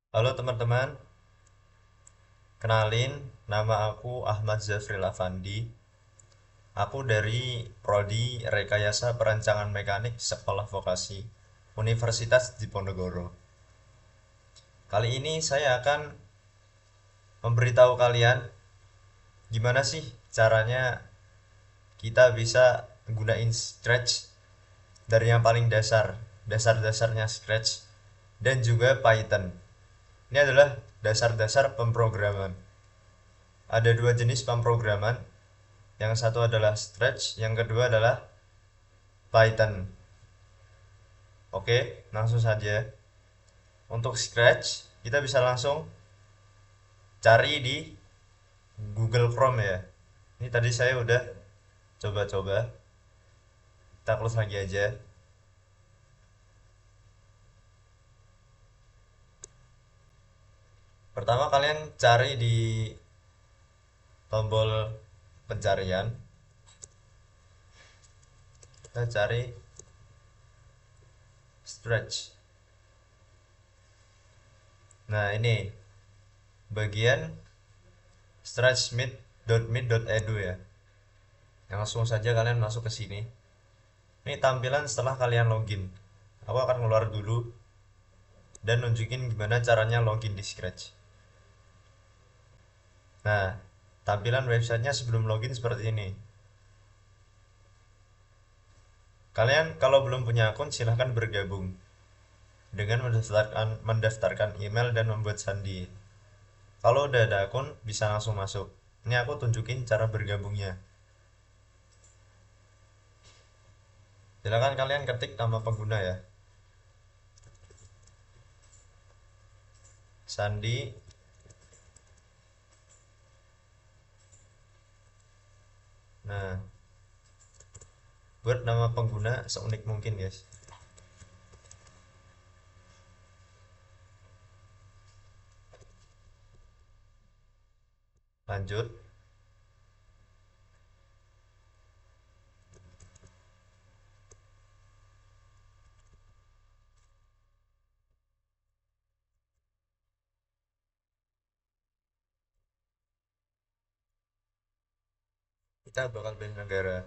Halo teman-teman, kenalin nama aku Ahmad Zafril Afandi. Aku dari Prodi Rekayasa Perancangan Mekanik Sekolah Vokasi Universitas Diponegoro. Kali ini saya akan memberitahu kalian gimana sih caranya kita bisa gunain Scratch dari yang paling dasar, dasar-dasarnya Scratch dan juga Python. Ini adalah dasar-dasar pemrograman. Ada dua jenis pemrograman. Yang satu adalah Scratch, yang kedua adalah Python. Oke, langsung saja. Untuk Scratch, kita bisa langsung cari di Google Chrome ya. Ini tadi saya udah coba-coba. Kita close lagi aja. Pertama kalian cari di tombol pencarian. Kita cari Scratch. Nah, ini bagian scratchmeet.meet.edu ya. Langsung saja kalian masuk ke sini. Ini tampilan setelah kalian login. Aku akan keluar dulu dan nunjukin gimana caranya login di Scratch. Nah, tampilan websitenya sebelum login seperti ini. Kalian kalau belum punya akun silahkan bergabung dengan mendaftarkan email dan membuat sandi. Kalau udah ada akun bisa langsung masuk. Ini aku tunjukin cara bergabungnya. Silahkan kalian ketik nama pengguna ya. Sandi. Nah, buat nama pengguna seunik mungkin guys. Lanjut. Kita bakal pilih negara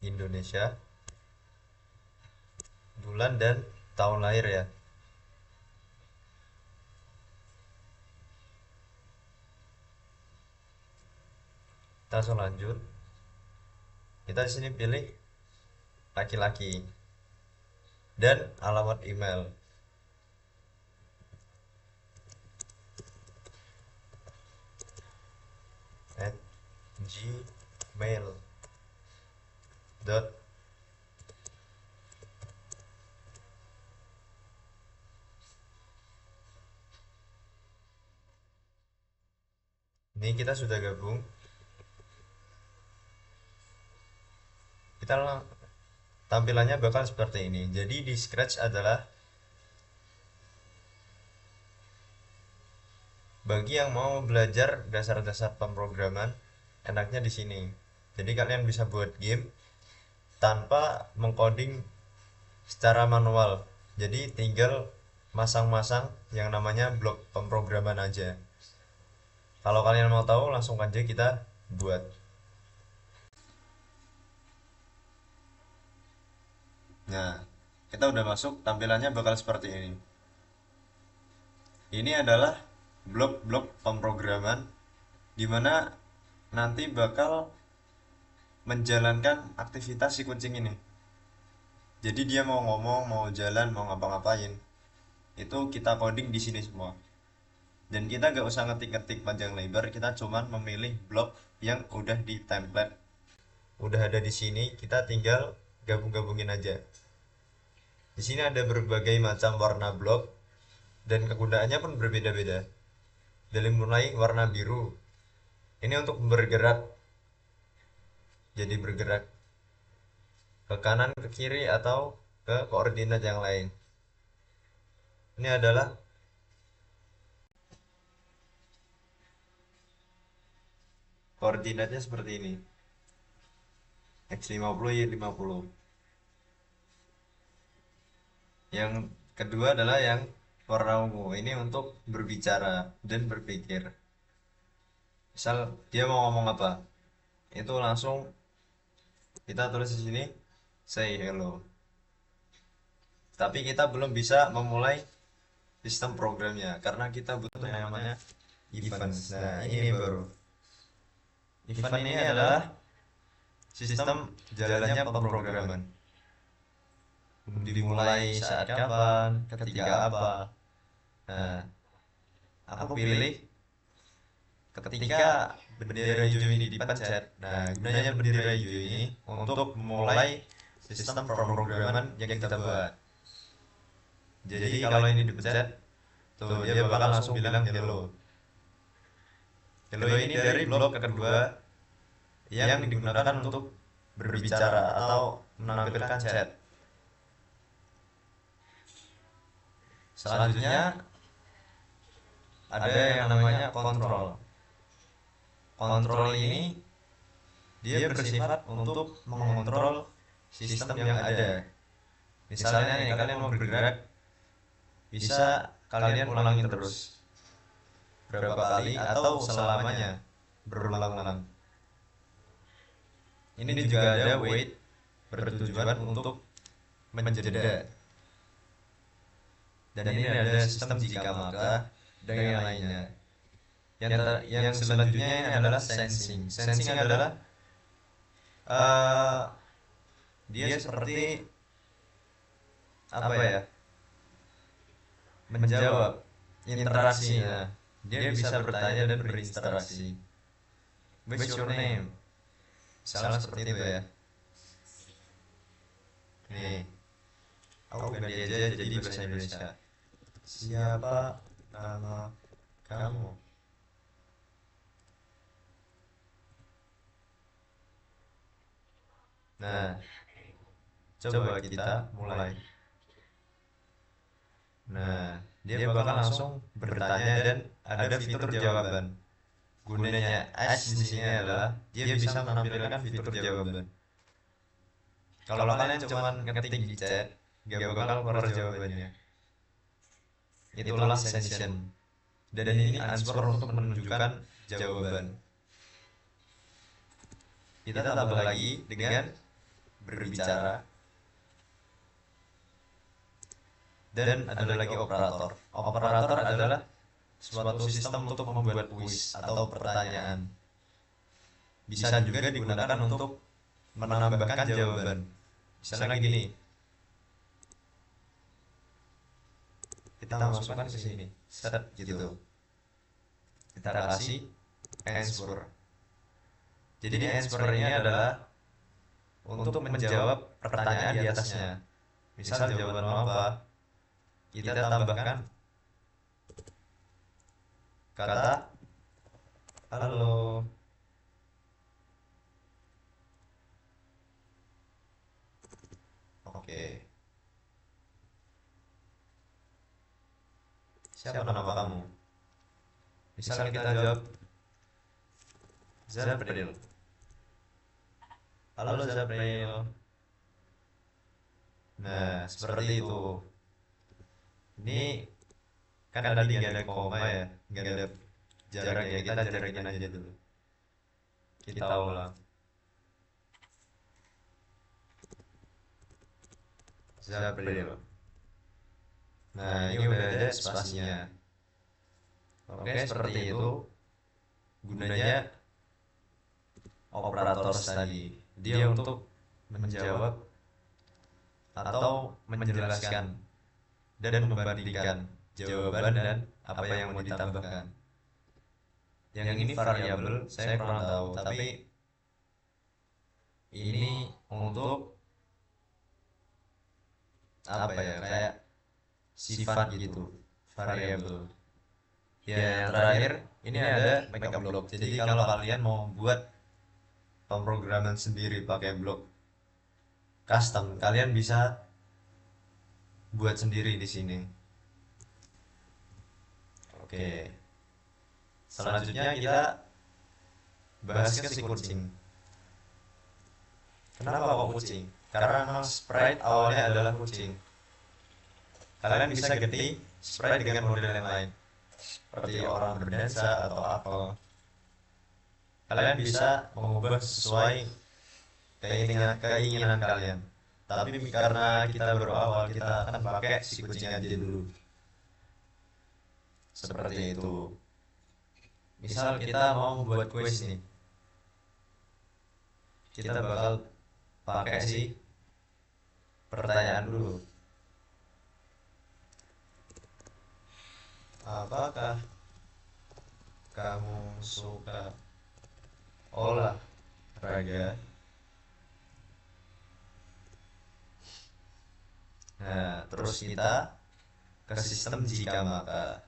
Indonesia, bulan dan tahun lahir ya. Kita langsung lanjut. Kita di sini pilih laki-laki dan alamat email at gmail dot. Ini kita sudah gabung. Kita tampilannya bakal seperti ini. Jadi di Scratch adalah bagi yang mau belajar dasar-dasar pemrograman, enaknya di sini. Jadi kalian bisa buat game tanpa mengcoding secara manual. Jadi tinggal masang-masang yang namanya blok pemrograman aja. Kalau kalian mau tahu langsung aja kita buat. Nah, kita udah masuk, tampilannya bakal seperti ini. Ini adalah blok-blok pemrograman di mana nanti bakal menjalankan aktivitas si kucing ini. Jadi dia mau ngomong, mau jalan, mau ngapa-ngapain, itu kita coding di sini semua. Dan kita gak usah ngetik-ngetik panjang lebar, kita cuman memilih blok yang udah di template, udah ada di sini, kita tinggal gabung-gabungin aja. Di sini ada berbagai macam warna blok dan kegunaannya pun berbeda-beda. Dari mulai warna biru, ini untuk bergerak, jadi bergerak ke kanan, ke kiri, atau ke koordinat yang lain. Ini adalah koordinatnya seperti ini. X50, Y50. Yang kedua adalah yang warna ungu. Ini untuk berbicara dan berpikir. Misal dia mau ngomong apa, itu langsung kita tulis di sini say hello. Tapi kita belum bisa memulai sistem programnya karena kita butuh yang namanya events. Nah, ini baru. Event ini adalah sistem jalannya pemrograman. Dimulai saat kapan, ketika apa. Nah, aku pilih ketika bendera hijau ini dipencet. Nah, gunanya bendera hijau ini untuk memulai sistem pemrograman yang kita buat. Jadi kalau ini dipencet, tuh dia bakal langsung bilang hello. Hello ini dari blok kedua yang digunakan untuk berbicara atau menampilkan chat. Selanjutnya ada yang namanya kontrol. Kontrol ini dia bersifat untuk mengontrol sistem yang ada. Misalnya nih kalian mau bergerak, bisa kalian ulangin terus berapa kali atau selamanya berulang-ulang. Ini juga ada wait bertujuan untuk menjeda. Dan ini ada sistem jika maka dan yang lainnya. Yang selanjutnya ini adalah sensing. Sensing adalah uh, dia seperti apa ya? Menjawab interaksinya. Dia bisa bertanya dan berinteraksi. What's your name? Misalnya seperti itu ya. Nih, aku ganti aja jadi bahasa Indonesia. Siapa nama kamu? Nah, coba kita mulai. Nah, dia bakal langsung bertanya dan ada fitur jawaban. Gunanya Ask di sini adalah dia bisa menampilkan fitur jawaban. Kalau kalian cuma ngetik di chat, gak bakal keluar jawabannya. Itulah session. Dan ini answer untuk menunjukkan jawaban. Kita tambah lagi dengan berbicara. Dan ada lagi operator. Operator adalah suatu sistem untuk membuat kuis atau pertanyaan. Bisa juga digunakan untuk menambahkan jawaban. Misalnya gini, kita masukkan ke sini, set gitu. Kita kasih answer. Jadi answer ini adalah untuk menjawab pertanyaan di atasnya. Misal jawaban apa? Kita tambahkan kata halo. Oke. Siapa nama kamu? Misal kita jawab Zabril. Halo Zabril. Nah, seperti itu. Ini kan tadi nggak ada koma ya, nggak ada jarak ya, kita jarakin aja dulu. Kita ulang. Zabril. Nah, ini udah ada spasinya. Oke, seperti itu gunanya operator tadi. Dia untuk menjawab atau menjelaskan dan membandingkan jawaban dan apa yang mau ditambahkan. Yang ini variabel, saya kurang tahu, tapi ini untuk apa ya, kayak sifat gitu, variabel. Ya, yang terakhir ini ada make block. Jadi kalau kalian mau buat pemrograman sendiri pakai blok custom, kalian bisa buat sendiri di sini. Oke. Selanjutnya kita bahas ke si kucing. Kenapa kok kucing? Karena memang sprite awalnya adalah kucing. kalian bisa ganti sprite dengan model yang lain, seperti orang berdansa atau apel. Kalian bisa mengubah sesuai keinginan kalian. Tapi karena kita baru awal, kita akan pakai si kucing aja dulu. Seperti itu. Misal kita mau membuat kuis nih, kita bakal pakai si pertanyaan dulu. Apakah kamu suka olahraga? Nah, terus kita ke sistem jika maka.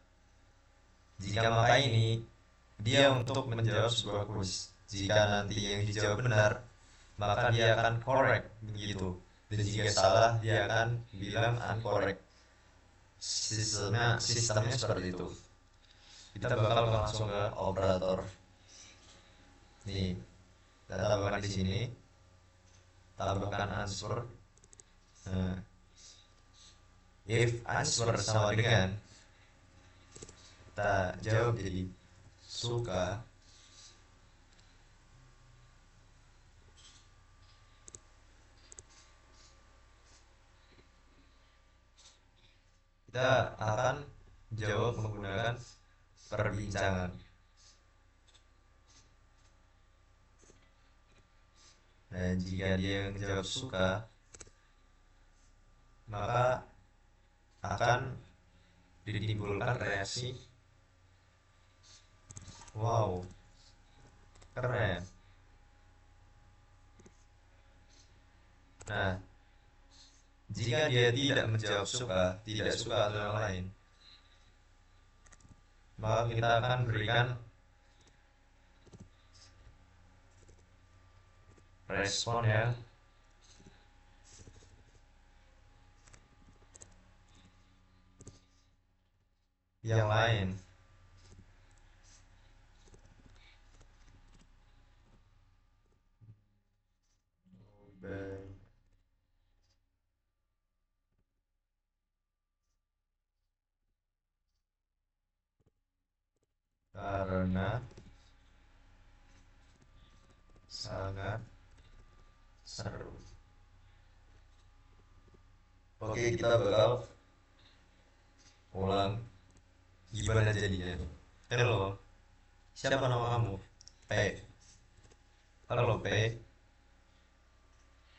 Jika maka ini dia untuk menjawab sebuah kuis. Jika nanti yang dijawab benar, maka dia akan correct begitu. Dan jika salah, dia akan bilang uncorrect. Sistemnya seperti itu. Kita bakal langsung ke operator. Nih, kita tambahkan di sini, tambahkan answer. Nah, if answer sama dengan, kita jawab jadi suka. Kita akan jawab menggunakan perbincangan. Dan jika dia menjawab suka, maka akan ditimbulkan reaksi wow, keren. Nah, jika dia tidak menjawab suka, tidak suka atau yang lain, maka kita akan berikan respon yang lain. Karena sangat seru. Oke, kita bakal ulang gimana jadinya. Halo, siapa nama kamu? P. Halo P,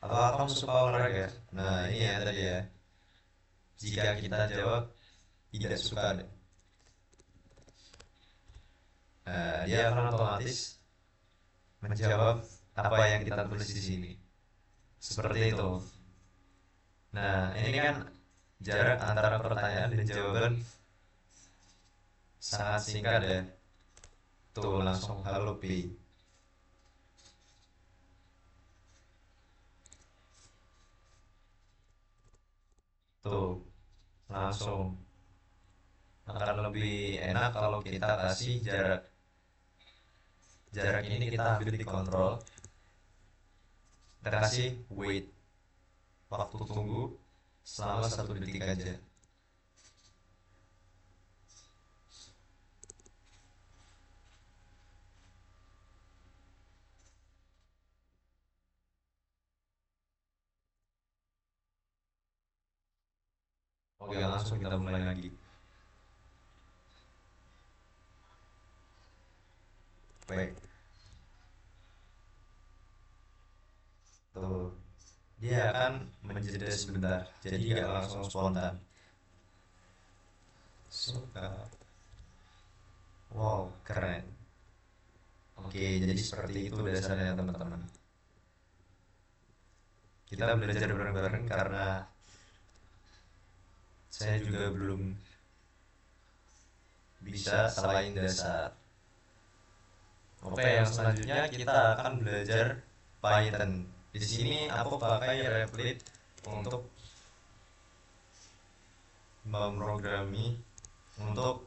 apakah kamu suka olahraga? Nah, ini ya tadi ya. Jika kita jawab tidak suka, nah, dia akan otomatis menjawab apa yang kita tulis di sini. Seperti itu. Nah, ini kan jarak antara pertanyaan dan jawaban sangat singkat ya. Tuh langsung halo P. Tuh langsung akan lebih enak kalau kita kasih jarak. Jarak ini kita ambil di kontrol. Kita kasih wait, waktu tunggu selama 1 detik aja. Oke, langsung kita mulai lagi. Baik. Tuh, dia akan menjeda sebentar, jadi nggak langsung spontan. Suka. Wow, keren. Oke, jadi seperti itu dasarnya teman-teman. Kita belajar bareng-bareng karena saya juga belum bisa selain dasar. Oke, yang selanjutnya kita akan belajar Python. Di sini aku pakai Replit untuk memprogrami untuk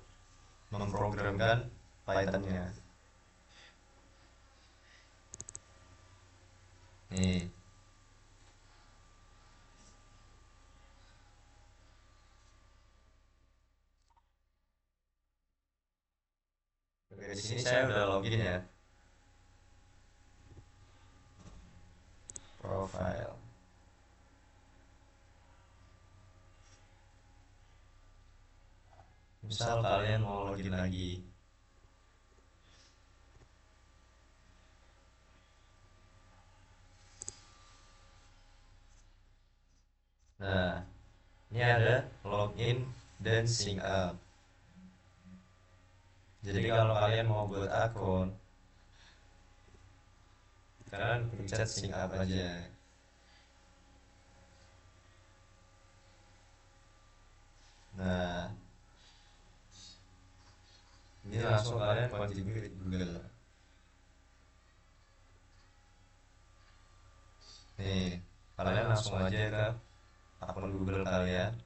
memprogramkan Python-nya. Nih, di sini saya udah login ya, profile. Misal kalian mau login lagi. Nah, ini ada login dan sign up. Jadi kalau kalian mau buat akun, kalian pencet sign up aja. Nah, ini langsung kalian continue with Google. Nih, kalian langsung aja ke akun Google kalian.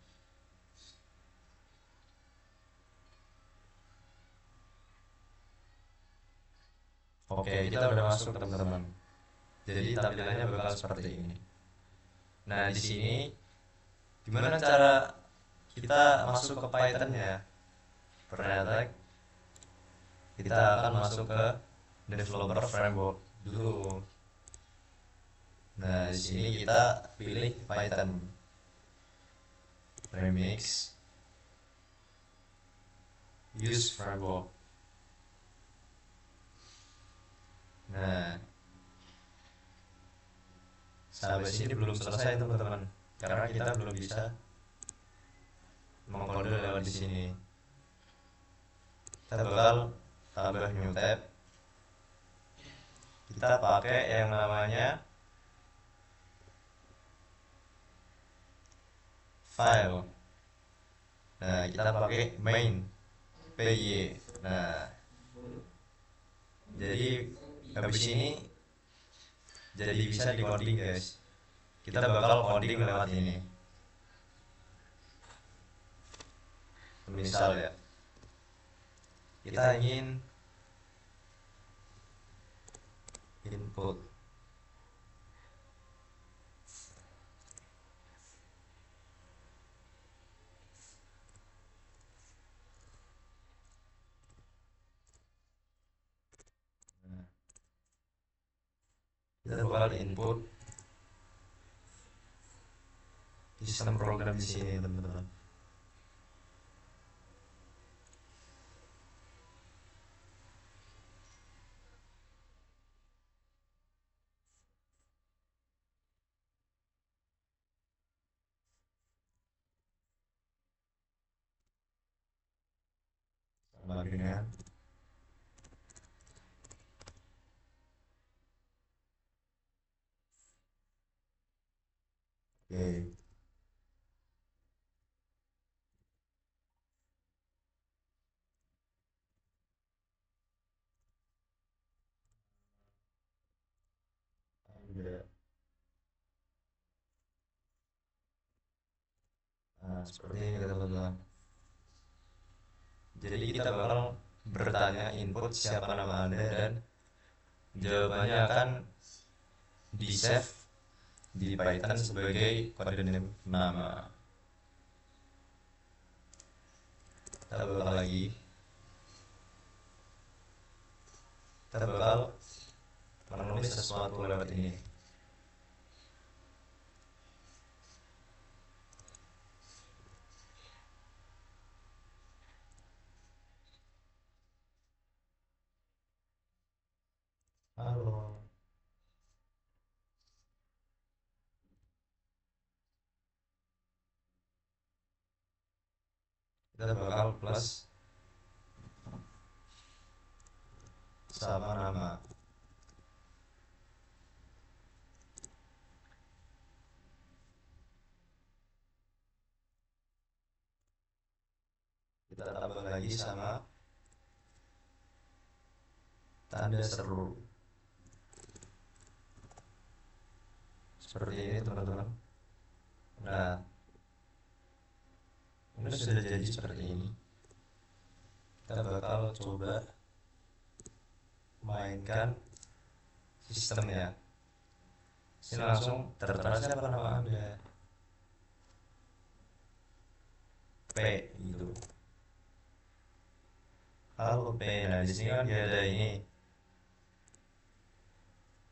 Oke, kita udah masuk teman-teman. Jadi tampilannya bakal seperti ini. Nah, di sini gimana cara kita masuk ke Python-nya? Ternyata kita akan masuk ke developer framework dulu. Nah, di sini kita pilih Python Remix Use Framework. Nah, sampai sini belum selesai teman-teman, karena kita belum bisa mengkode lewat di sini. Kita bakal tambah new tab. Kita pakai yang namanya file. Nah, kita pakai main py. Nah, jadi habis ini jadi bisa di coding guys. Kita bakal coding lewat ini. Misal ya, kita ingin input kita bakal input sistem program di sini teman-teman. Sama dengan oke. Nah, seperti ini teman-teman. Jadi kita bakal bertanya input siapa nama Anda dan jawabannya akan di save di Python sebagai kode nama. Kita bakal lagi. Kita bakal menulis sesuatu lewat ini. Halo. Kita bakal plus sama nama. Kita tambah lagi sama tanda seru. Seperti ini teman-teman. Nah, ini sudah jadi seperti ini. Kita bakal coba mainkan sistemnya. Sini langsung tertera siapa nama Anda. P gitu. halo P. Nah, di sini kan gak ada ini,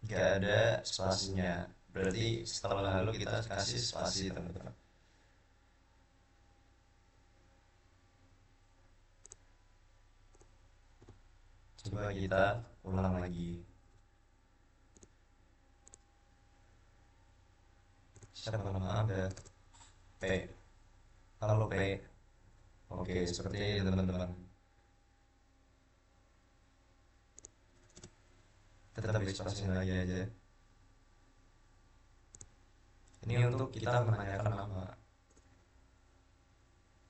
gak ada spasinya. Berarti setelah halo kita kasih spasi, teman-teman. Coba kita ulang lagi. Siapa nama Anda? P. Halo P. Oke, seperti ini teman-teman. Kita tambah spasi lagi aja. Ini untuk kita menanyakan nama.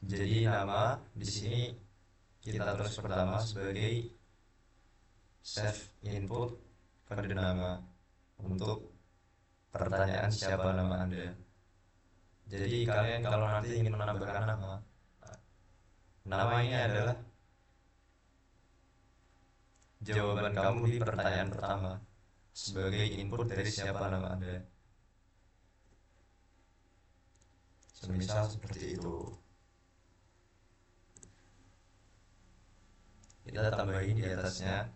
Jadi nama di sini kita tulis pertama sebagai save input pada nama untuk pertanyaan siapa nama Anda. Jadi kalian kalau nanti ingin menambahkan nama, nama ini adalah jawaban kamu di pertanyaan pertama sebagai input dari siapa nama Anda. Semisal seperti itu. Kita tambahin di atasnya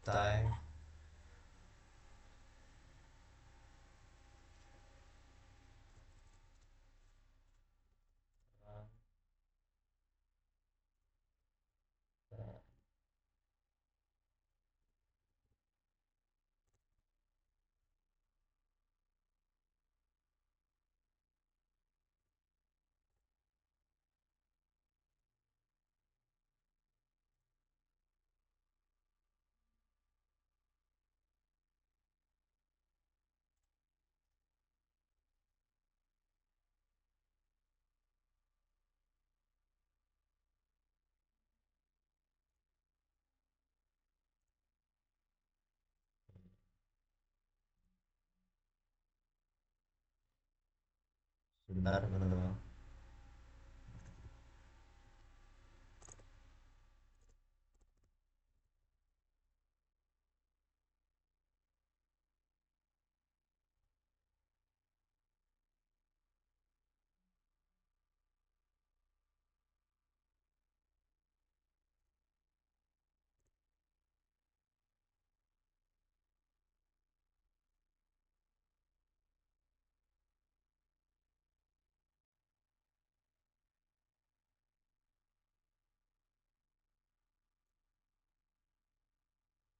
time sebentar teman-teman.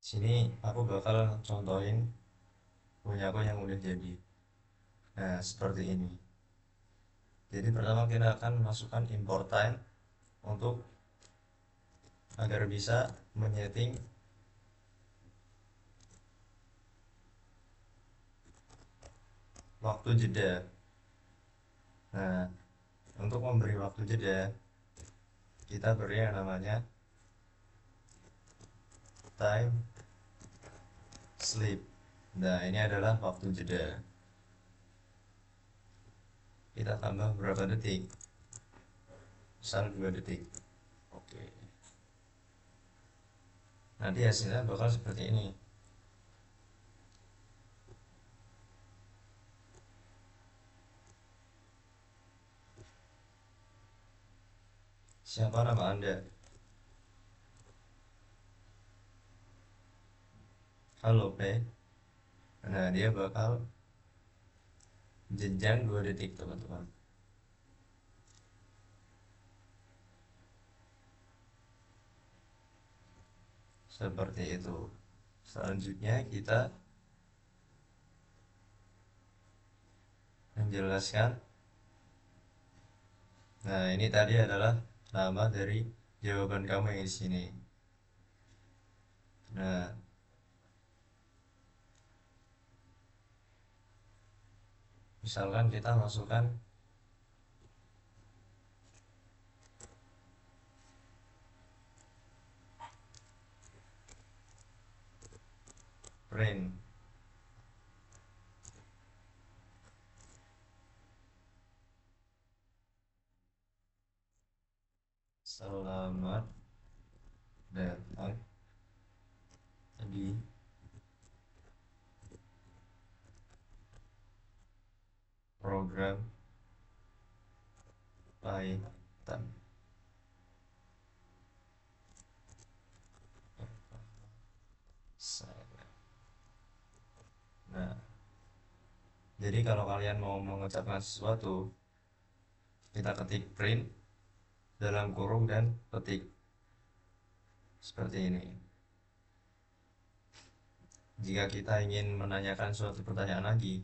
Sini aku bakal contohin punya aku yang udah jadi. Nah, seperti ini. Jadi pertama kita akan masukkan import time untuk agar bisa menyeting waktu jeda. Nah, untuk memberi waktu jeda, kita beri yang namanya time sleep. Nah, ini adalah waktu jeda. Kita tambah berapa detik? Misal 2 detik. Oke. Nanti hasilnya bakal seperti ini. Siapa nama Anda? Halo P. Nah, dia bakal jenjang 2 detik, teman-teman. Seperti itu. Selanjutnya kita menjelaskan. Nah, ini tadi adalah nama dari jawaban kamu yang di sini. Nah, misalkan kita masukkan print. Selamat datang di program Python. Nah, jadi kalau kalian mau mengucapkan sesuatu, kita ketik print dalam kurung dan petik seperti ini. Jika kita ingin menanyakan suatu pertanyaan lagi,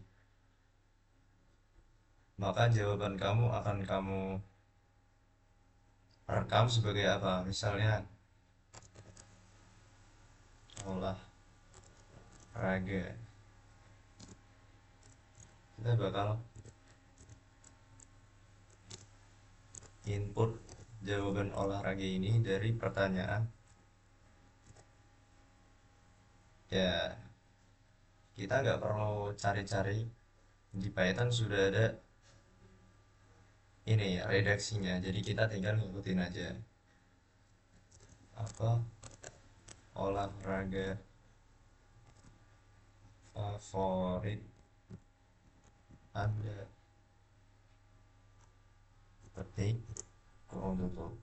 maka jawaban kamu akan kamu rekam sebagai apa? Misalnya olahraga. Kita bakal input jawaban olahraga ini dari pertanyaan. Ya, kita nggak perlu cari-cari, di Python sudah ada ini ya redaksinya, jadi kita tinggal ngikutin aja apa olahraga favorit Anda, petik kurung tutup.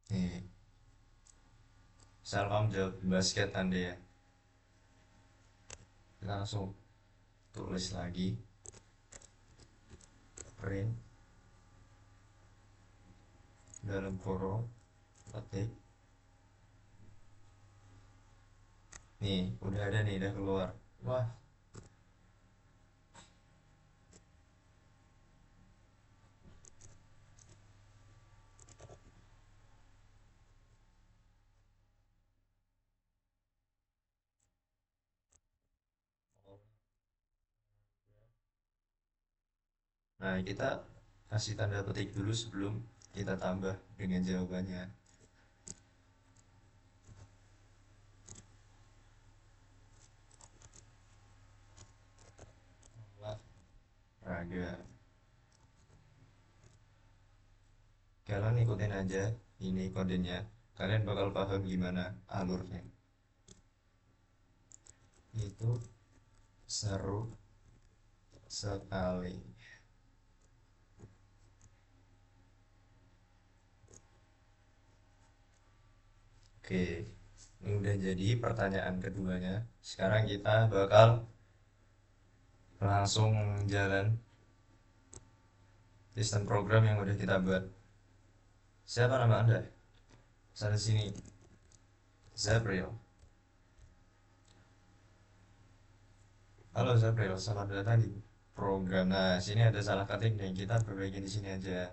Nih, misal kamu jawab basket Anda ya, kita langsung tulis lagi print dalam kurung petik. Nih udah ada nih, udah keluar. Wah, nah kita kasih tanda petik dulu sebelum kita tambah dengan jawabannya. Olahraga. Kalian ikutin aja ini kodenya, kalian bakal paham gimana alurnya. Itu seru sekali. Oke, ini udah jadi pertanyaan keduanya. Sekarang kita bakal langsung jalan sistem program yang udah kita buat. Siapa nama Anda? Sana sini. Zabril. Halo Zabril, selamat datang di program. Nah, sini ada salah ketik nih, kita perbaiki di sini aja.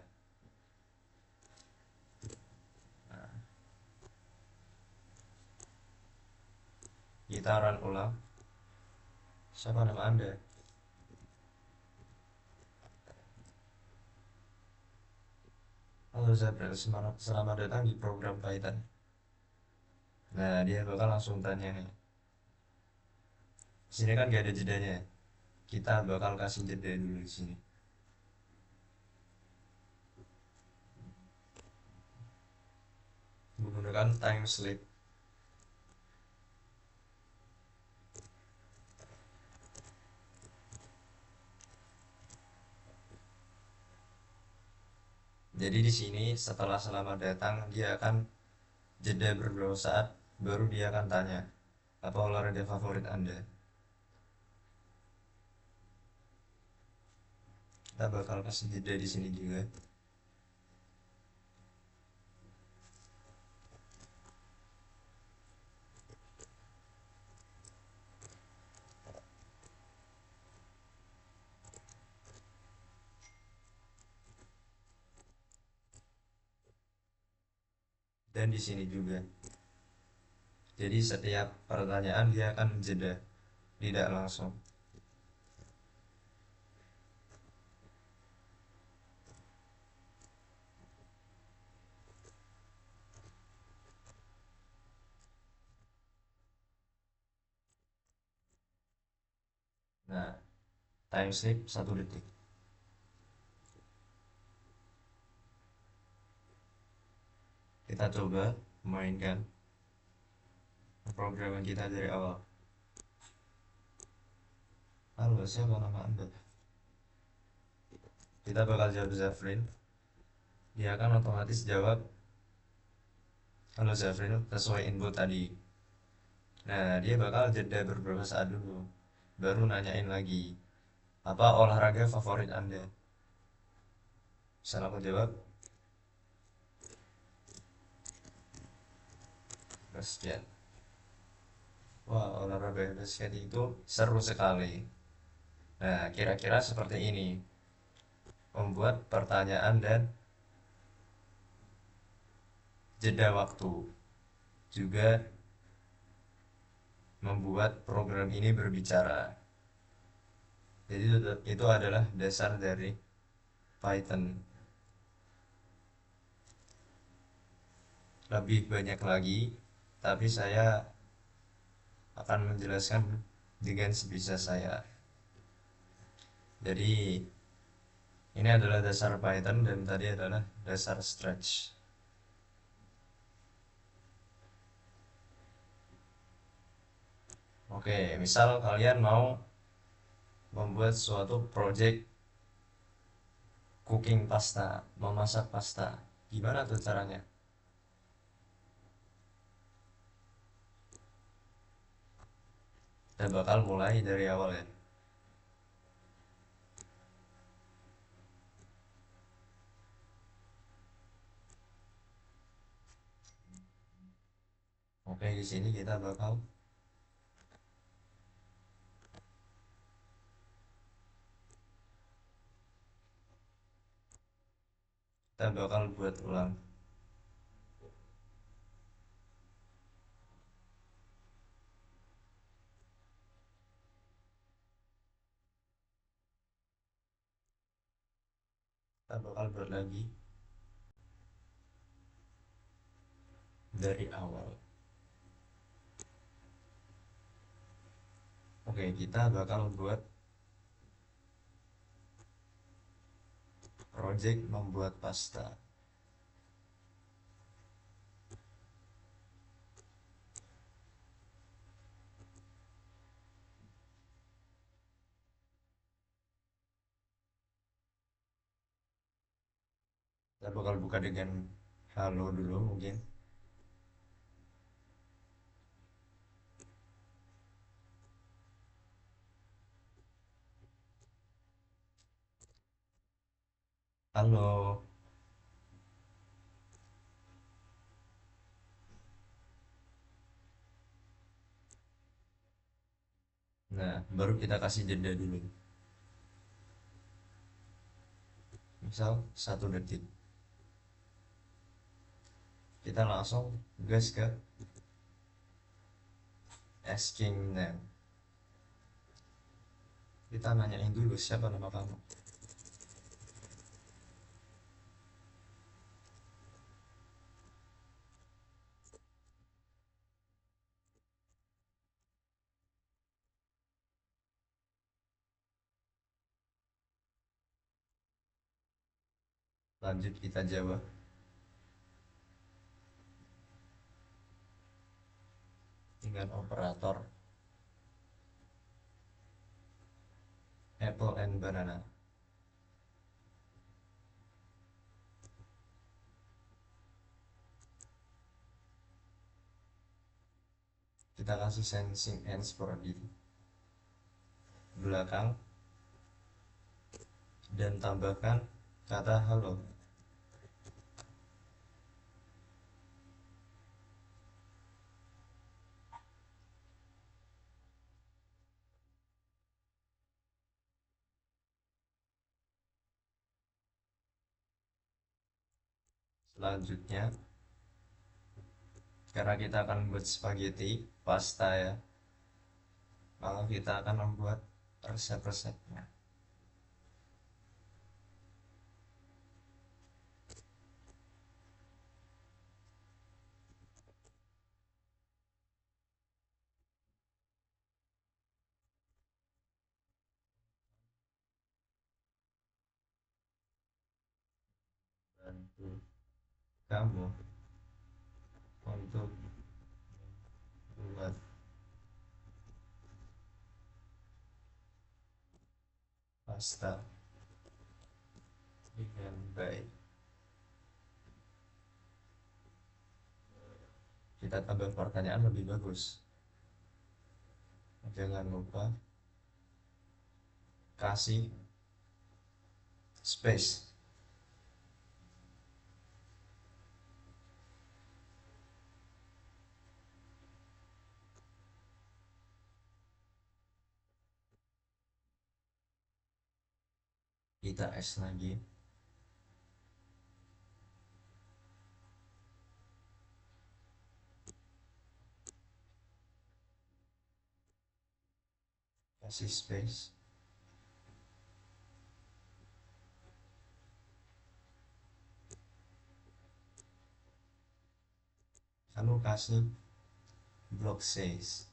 Nah, kita run ulang. Siapa nama Anda? Halo Zabril, selamat datang di program Python. Nah, dia bakal langsung tanya nih. Sini kan gak ada jedanya. Kita bakal kasih jeda dulu di sini. Menggunakan time sleep. Jadi di sini setelah selamat datang dia akan jeda beberapa saat, baru dia akan tanya apa olahraga favorit Anda. Kita bakal kasih jeda di sini juga. Dan di sini juga. Jadi setiap pertanyaan dia akan jeda, tidak langsung. Nah, time sleep 1 detik. Kita coba mainkan pemrograman kita dari awal. Halo, siapa nama Anda? Kita bakal jawab Zafrin. Dia akan otomatis jawab, halo Zafrin, sesuai input tadi. Nah, dia bakal jeda beberapa saat dulu. Baru nanyain lagi, apa olahraga favorit Anda? Misal aku jawab, basket. Wah, olahraga basket itu seru sekali. Nah, kira-kira seperti ini. Membuat pertanyaan dan jeda waktu. Juga membuat program ini berbicara. Jadi itu adalah dasar dari Python. Lebih banyak lagi, tapi saya akan menjelaskan dengan sebisa saya. Jadi ini adalah dasar Python dan tadi adalah dasar stretch. Oke, misal kalian mau membuat suatu project cooking pasta, memasak pasta. Gimana tuh caranya? Kita bakal mulai dari awal ya. Oke, di sini kita bakal buat ulang. Kita bakal buat lagi dari awal. Oke, kita bakal buat project membuat pasta. Kita bakal buka dengan halo dulu mungkin. Halo. Nah, baru kita kasih jeda dulu. Misal 1 detik. Kita langsung gas ke asking name. Kita nanyain dulu siapa nama kamu. Lanjut kita jawab dengan operator apple and banana. Kita kasih sensing ends for di belakang dan tambahkan kata halo. Selanjutnya, karena kita akan membuat spaghetti pasta ya, maka kita akan membuat resep-resepnya. Bantu kamu untuk membuat pasta dengan baik. Kita tambah pertanyaan lebih bagus. Jangan lupa kasih space. Kita S lagi. Kasih space. Lalu kasih block size.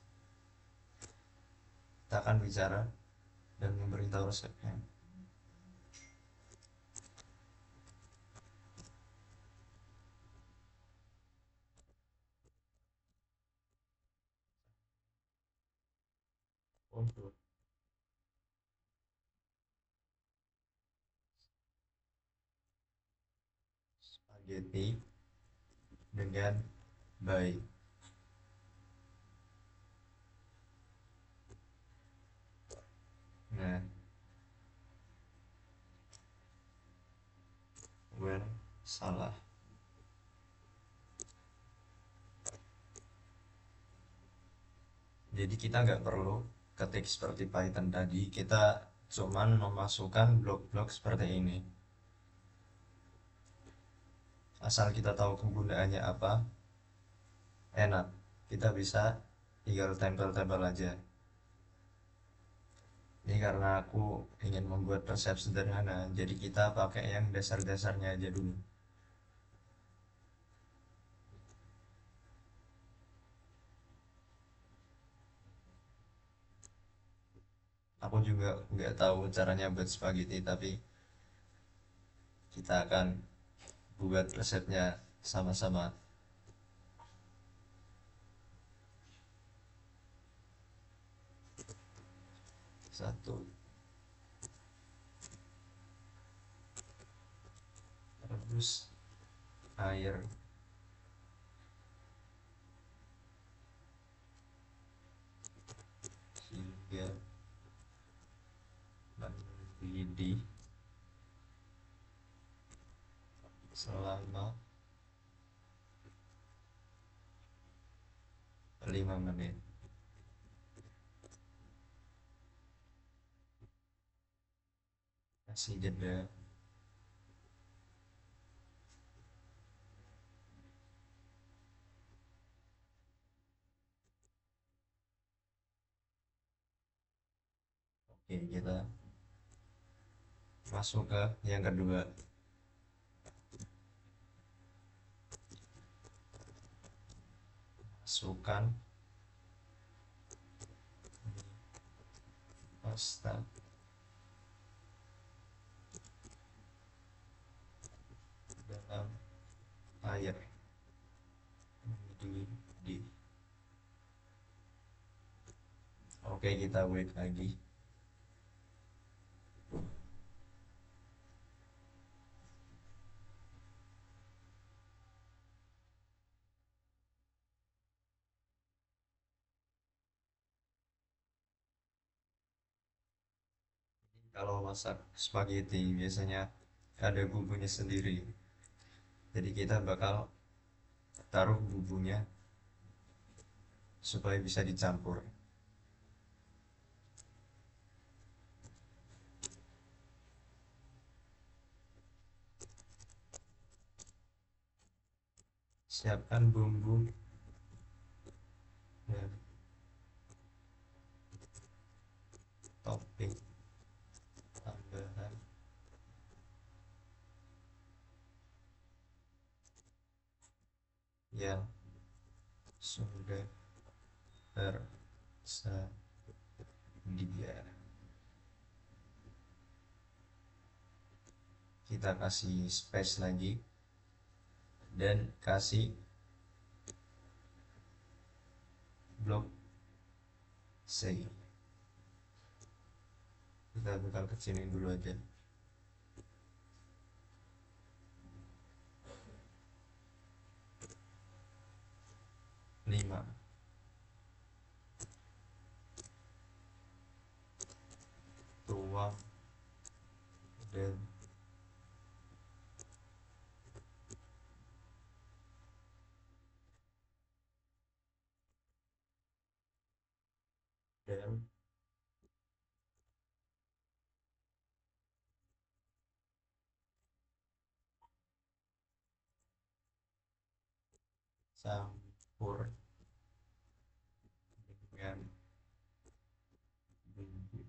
Kita akan bicara dan memberitahu resepnya. Untuk spaghetti dengan baik. Nah, where salah. Jadi kita nggak perlu ketik seperti Python tadi, kita cuman memasukkan blok-blok seperti ini. Asal kita tahu kegunaannya apa, enak. Kita bisa tinggal tempel-tempel aja. Ini karena aku ingin membuat resep sederhana, jadi kita pakai yang dasar-dasarnya aja dulu. Aku juga nggak tahu caranya buat spaghetti, tapi kita akan buat resepnya sama-sama. Satu, rebus air hingga mendidih selama 5 menit. Kasih jeda. Oke, kita masuk ke yang kedua. Masukkan pasta dalam air mendidih. Oke, kita wait lagi. Kalau masak spaghetti biasanya ada bumbunya sendiri. Jadi kita bakal taruh bumbunya supaya bisa dicampur. Siapkan bumbu dan topping tambahan yang sudah tersedia. Kita kasih space lagi dan kasih blok C. Kita bakal kecilin dulu aja. 5. Tuang dan dan campur dengan bumbu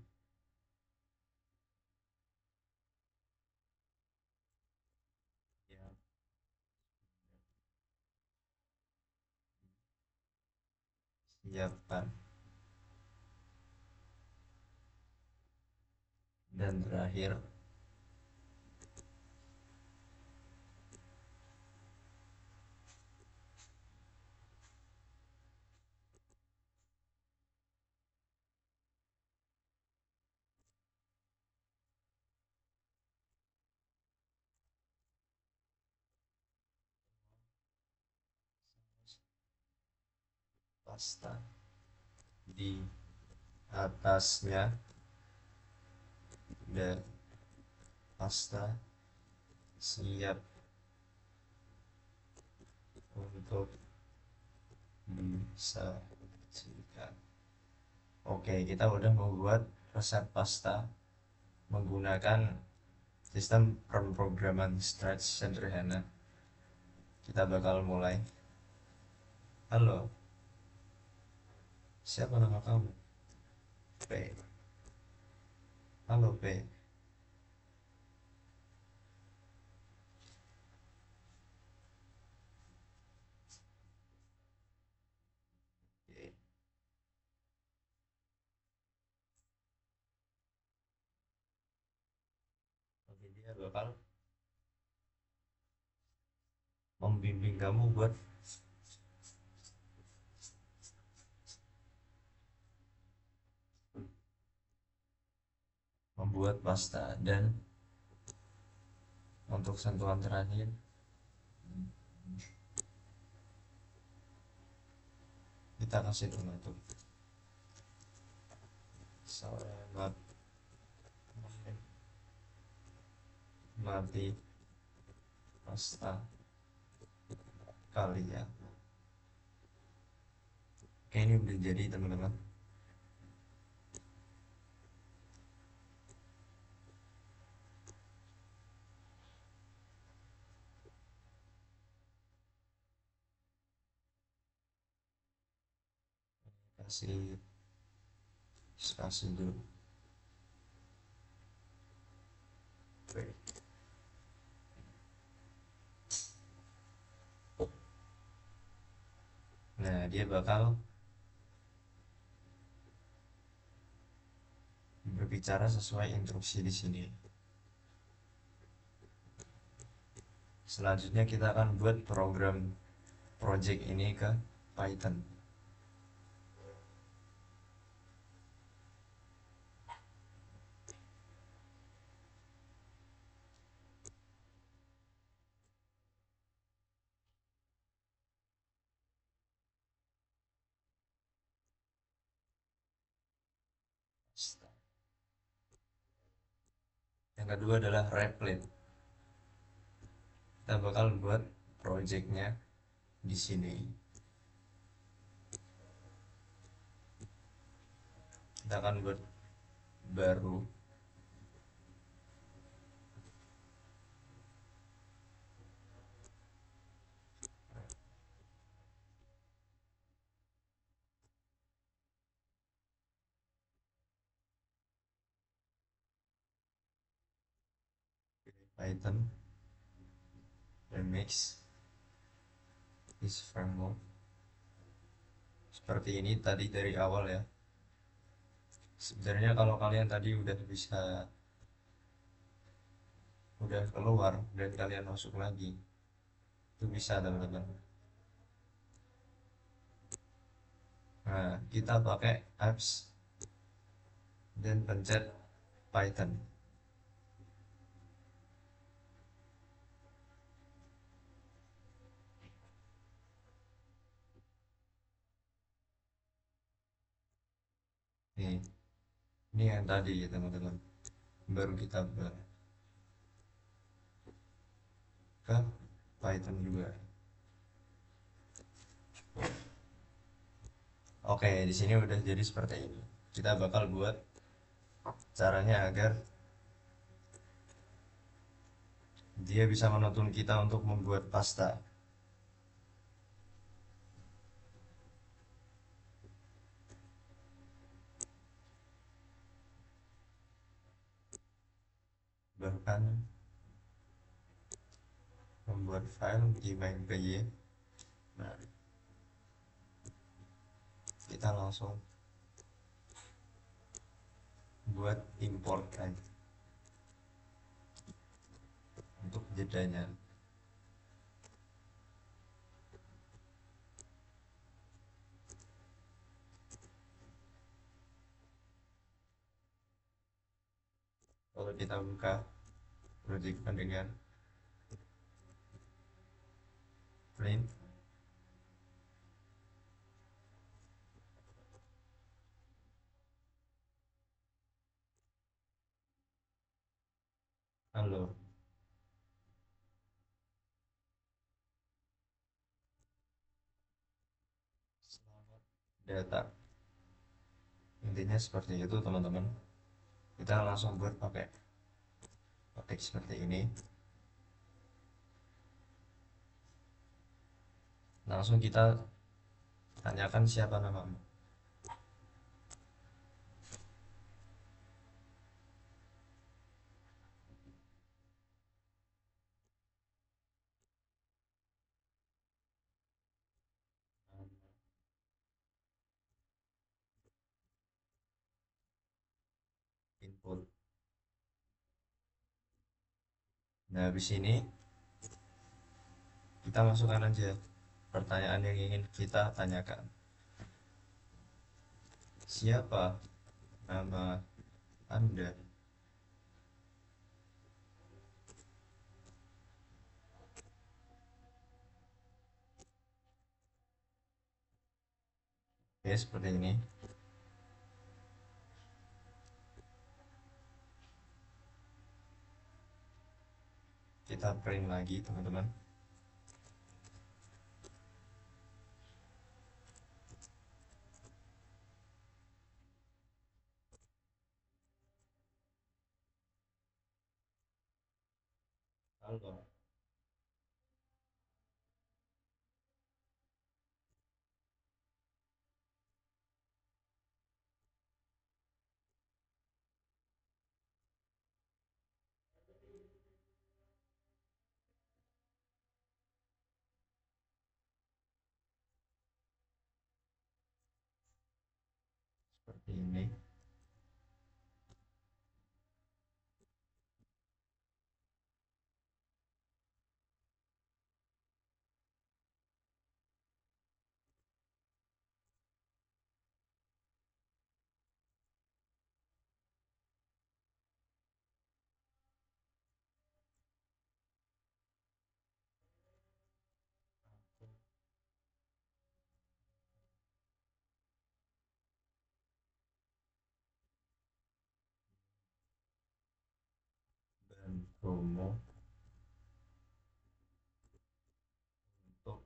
yang siapkan. Dan terakhir, pasta di atasnya, dan pasta siap untuk disajikan. Oke, kita udah membuat resep pasta menggunakan sistem pemrograman stretch sederhana. Kita bakal mulai. Halo, siapa nama kamu? P. Halo P. Oke, oke, dia bakal membimbing kamu buat membuat pasta. Dan untuk sentuhan terakhir, kita kasih tuh selamat menikmati pasta kalian. Oke, ini udah jadi teman-teman. Kasih kasih dulu. Oke. Nah, dia bakal berbicara sesuai instruksi di sini. Selanjutnya kita akan buat program project ini ke Python. Yang kedua adalah Replit. Kita bakal buat projectnya di sini. Kita akan buat baru Python remix is framework. Seperti ini tadi dari awal ya. Sebenarnya kalau kalian tadi udah keluar dan kalian masuk lagi, itu bisa teman-teman. Nah, kita pakai apps dan pencet Python. Nih, ini yang tadi ya teman-teman. Baru kita buat ke Python juga. Oke, di sini udah jadi seperti ini. Kita bakal buat caranya agar dia bisa menuntun kita untuk membuat pasta. Bahkan membuat file di MainPy. Nah, kita langsung buat import aja untuk jedanya. Kalau kita buka project dengan print, halo, data. Intinya seperti itu teman-teman. Kita langsung buat pakai teks seperti ini. Langsung kita tanyakan siapa namamu. Input. Nah, habis ini kita masukkan aja pertanyaan yang ingin kita tanyakan. Siapa nama Anda? Ya, seperti ini. Kita print lagi, teman-teman. Halo. Seperti ini. Dan promo untuk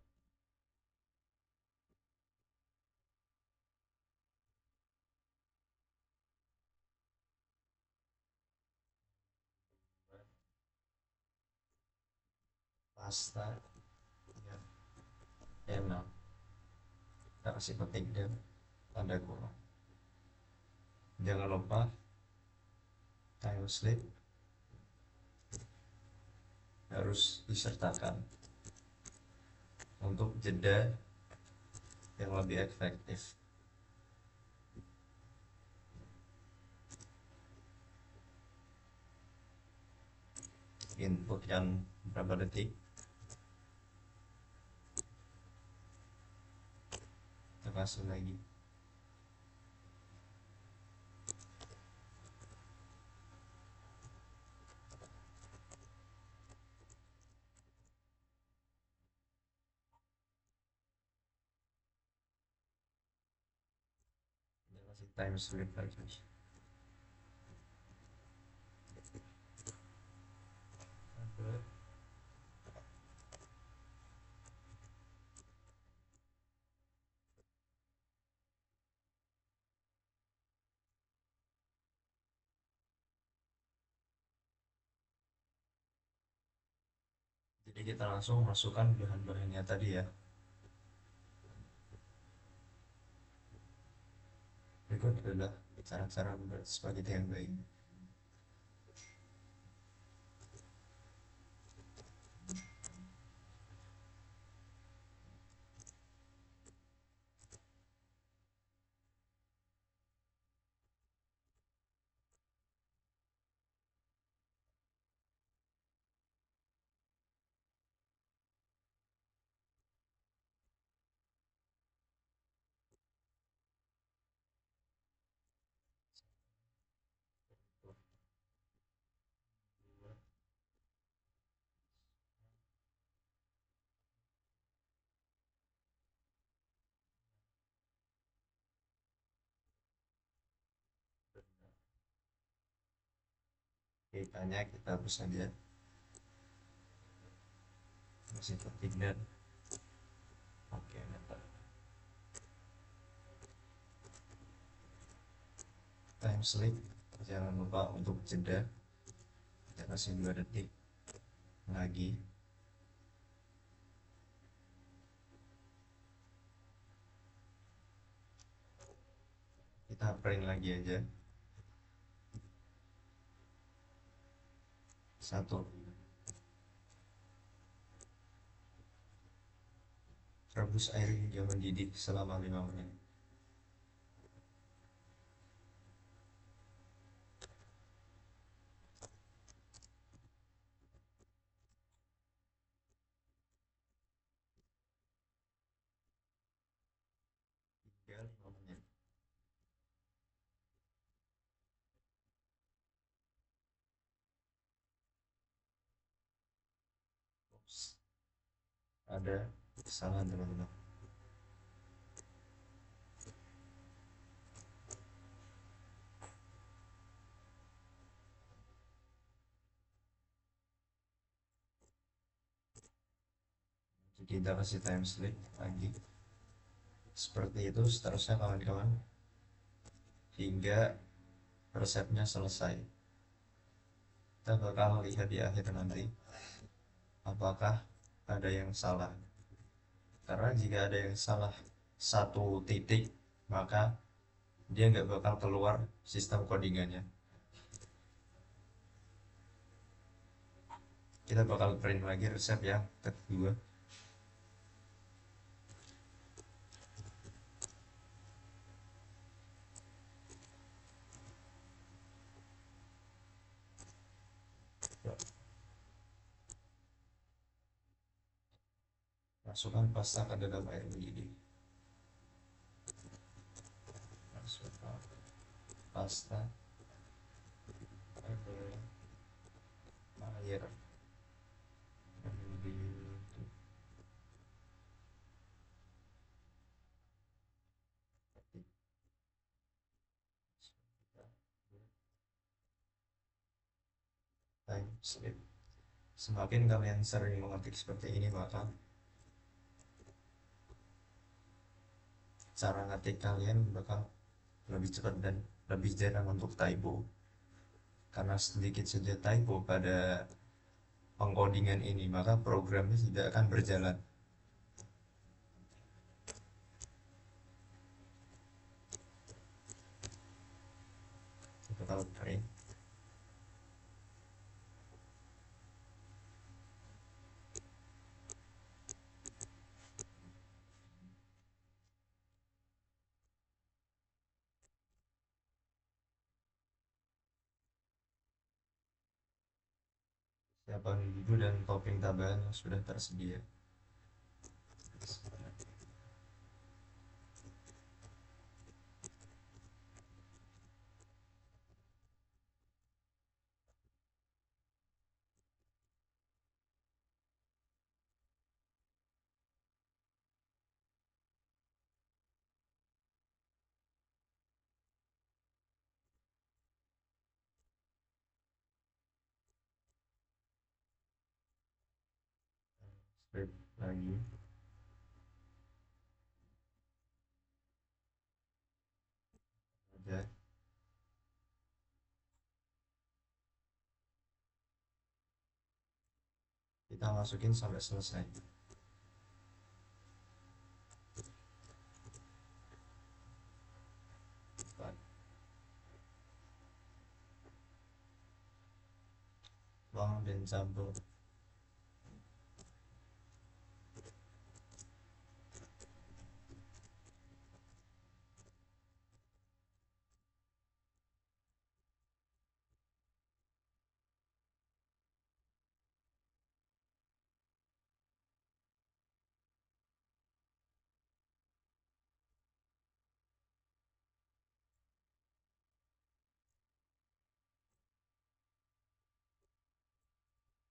pasta yang enak. Kita kasih petik dan tanda kurung. Jangan lupa time slip harus disertakan untuk jeda yang lebih efektif. Input yang berapa detik, kita masuk lagi. kasih time sleep lagi. Jadi kita langsung masukkan bahan-bahannya tadi ya. Berikut adalah cara-cara membuat spaghetti yang baik. Ikannya kita hapus saja, masih tertinggal. Oke, mantap. Time sleep, jangan lupa untuk jeda, kita kasih 2 detik lagi. Kita print lagi aja. 1. Rebus air hingga mendidih selama 5 menit. Hingga 5 menit. Oops. Ada kesalahan teman-teman. Jadi kita kasih time sleep lagi. Seperti itu seterusnya kawan-kawan, hingga resepnya selesai. Kita bakal lihat di akhir nanti apakah ada yang salah. Karena jika ada yang salah 1 titik, maka dia nggak bakal keluar sistem codingannya. Kita bakal print lagi resep yang kedua. Masukkan pasta ke dalam air mendidih. Masukkan pasta ke dalam air mendidih. Time sleep. Semakin kalian sering mengetik seperti ini, maka cara ngetik kalian bakal lebih cepat dan lebih jarang untuk typo. Karena sedikit saja typo pada pengkodingan ini, maka programnya tidak akan berjalan. Kita tahu print. Siapkan bumbu dan topping tambahan yang sudah tersedia. script lagi aja, kita masukin sampai selesai. Tuang dan campur.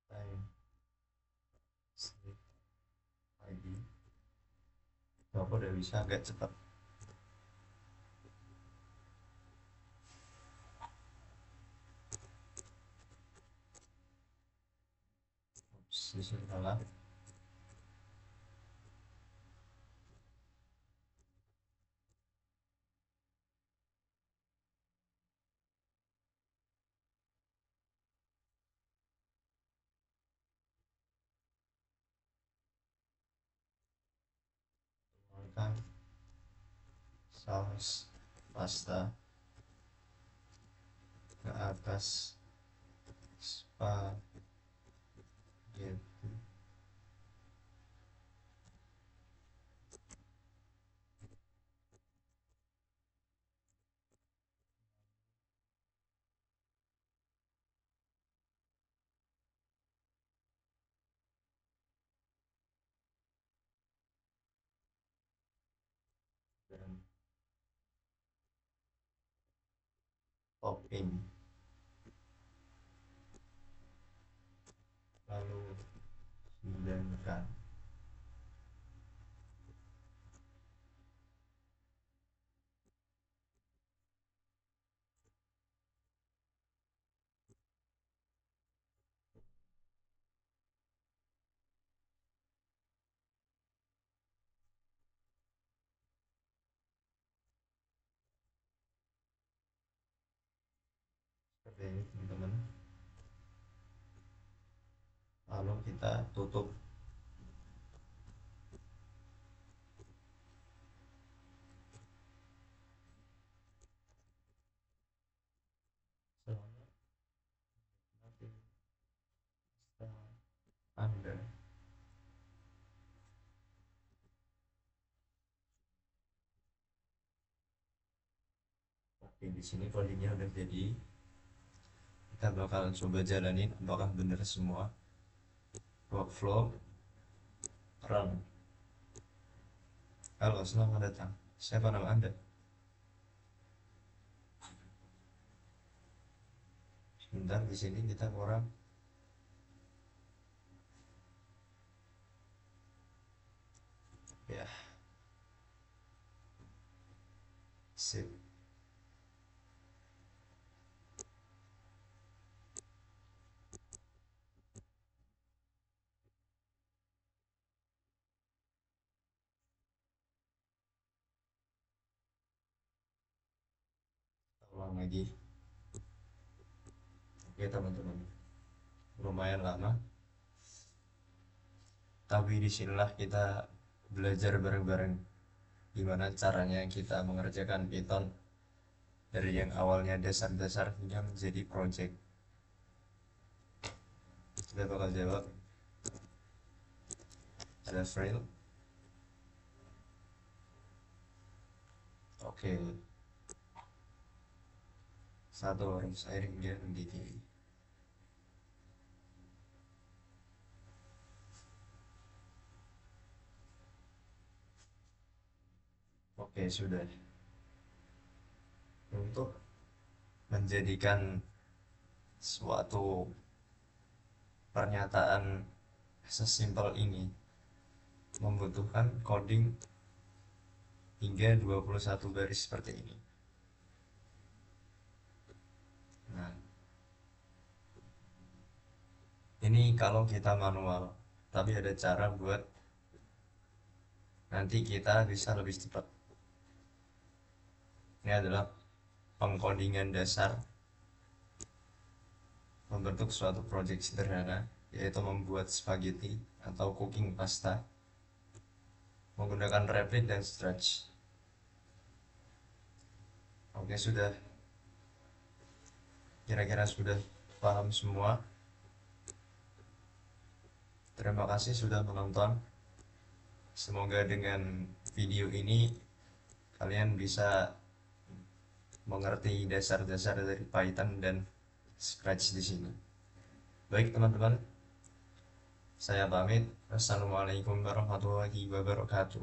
Time sleep lagi. Aku udah bisa agak cepat. Sisi salah. Tuangkan saus pasta ke atas spaghetti dan topping, lalu hidangkan. Seperti ini teman-teman, lalu kita tutup. Selama nanti setelah Anda. Oke, di sini codingnya udah jadi. Kita bakal coba jalanin apakah benar semua. Workflow run. Halo, selamat datang. Siapa nama Anda? Sebentar, di sini kita kurang. Ya, sip. Ulang lagi. Oke teman-teman, lumayan lama. Tapi disinilah kita belajar bareng-bareng gimana caranya kita mengerjakan Python dari yang awalnya dasar-dasar hingga menjadi project. Kita bakal jawab ada file. Oke, satu harus air hingga mendidih. Oke, sudah. Untuk menjadikan suatu pernyataan sesimpel ini membutuhkan coding hingga 21 baris seperti ini. Nah, ini kalau kita manual, tapi ada cara buat nanti kita bisa lebih cepat. Ini adalah pengkodingan dasar membentuk suatu project sederhana, yaitu membuat spaghetti atau cooking pasta menggunakan Replit dan Stretch. Oke, sudah, kira-kira sudah paham semua. Terima kasih sudah menonton. Semoga dengan video ini kalian bisa mengerti dasar-dasar dari Python dan Scratch di sini. Baik teman-teman, saya pamit. Wassalamualaikum warahmatullahi wabarakatuh.